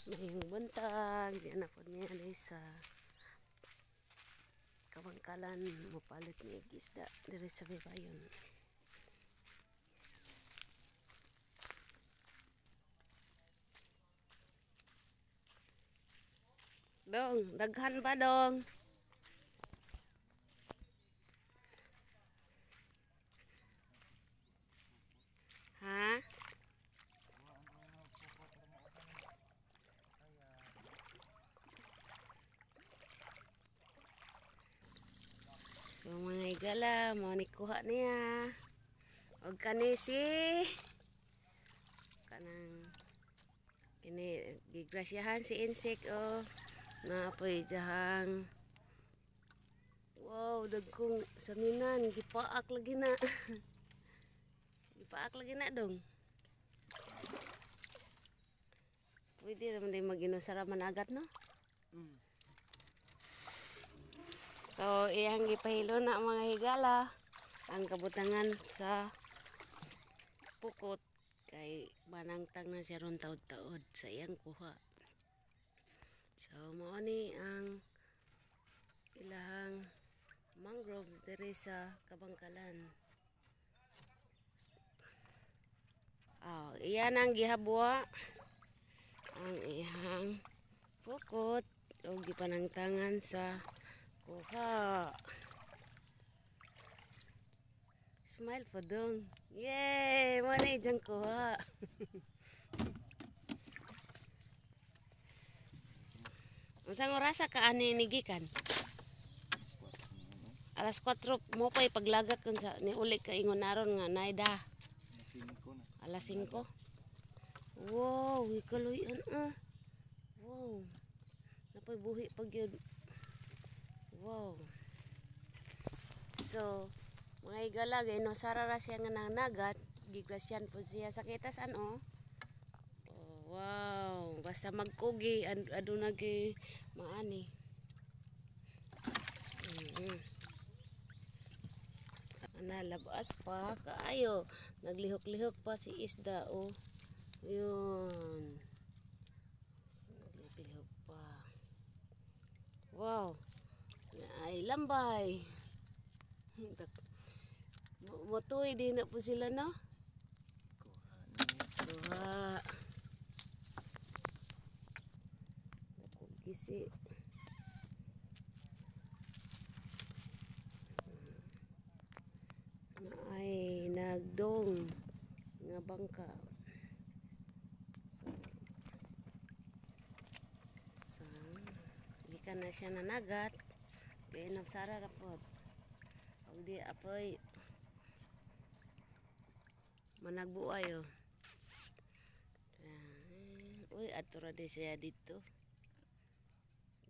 Mayong buntag, di na po niya sa Kabangkalan, mapalit ni isda diri sa Bibayon. Dong, daghan ba dong? Ha? So mga igala, mo ni kuha niya. Og kani si kanang kini gigrasyahan si insect o na apoy jahang. Wow, dagkong saminan gipaak lagi na. Gipaak lagi na dong. Pwede naman din mag-inusara managat, no? So, iyang gipahilo na mga higala ang kabutangan sa pukot kay manangtang na siya ron taod-taod sa iyang kuha. So, mao ni ang ilahang mangroves diri sa Kabangkalan. Iyan ang gihabwa ang iyang pukot o gipanangtangan sa kuha. Smile po dong. Yay! Mana ijang kuha. Masang orasa ka ani nigikan? Alas 4 mo pa ipaglagak kun sa ni uli ka ingon naron nga naida. Alas 5. Wow, ikaluyan Wow. Napay buhi pag yun. Wow. So, mga igala no sarara siya nga nanagat, gigrasyan po siya sa kitasan wow, basta magkugi aduna gi maani. Labas pa kaayo, naglihok-lihok pa si isda yun. Naglihok pa. Wow. Ay lambay. Motoy din na po sila, no? Kuha. Kisi. Ay nagdong nga bangka. So gikan na siya nanagat. Kaya nagsara na po. Pag di apoy managbuay uy, atura di siya dito.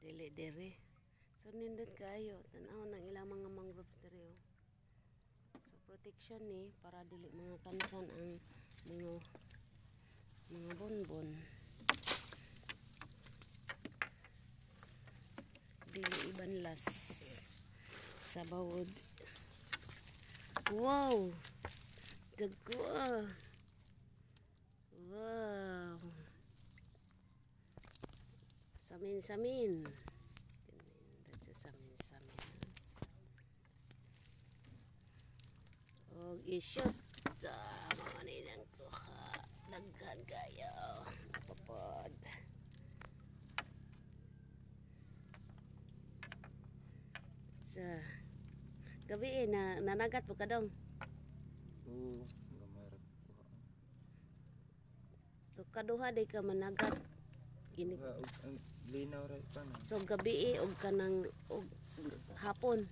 Dili-diri. So nindot kayo. Tanaw ng ilang mga mangroves diri So protection ni para dili mga kansan ang mga bonbon. Dili ibanlas sa bawod. Wow! Dagko Wow! Samin-samin. That's a samin-samin. Og i-shoot sa mga nilang kuha. Daghan kayo. Papod. Sa gabi na nanagat po ka dong. Gamay kuha. So kaduha day ka managat. Ang linaw ra pa na. So gabi og kanang og hapon.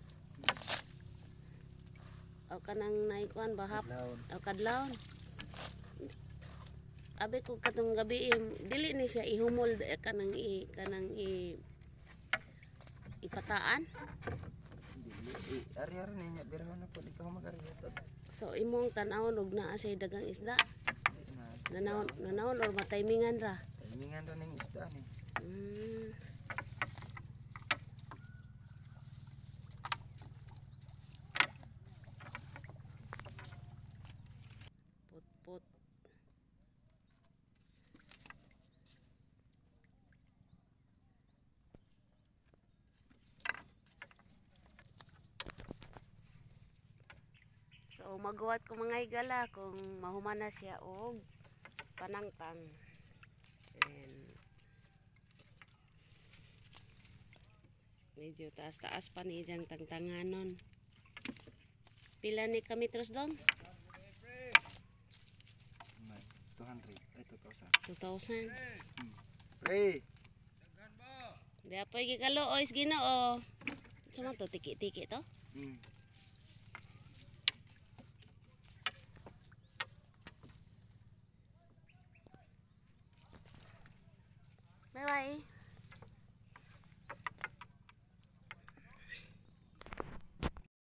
O kanang naikuan ba o kadlawon. Abi ko katong gabi dili ni siya ihumol kanang ipataan. Ari-ari niya birahan na po ikaw magariya. So imong tan-awon og naa say dagang isda. Nanawon or matimingan ra. Timingan ra ning isda ni. Put-put. So magawa ko mga higala kung mahuman na siya og panangtang. And medyo taas-taas pa ni iyang tangtanganon. Pila ni kametros dong? 200. Ay, 2,000. 2,000. Pre! Di apoy gikaluoy Ginoo. Suma to tiki-tiki to?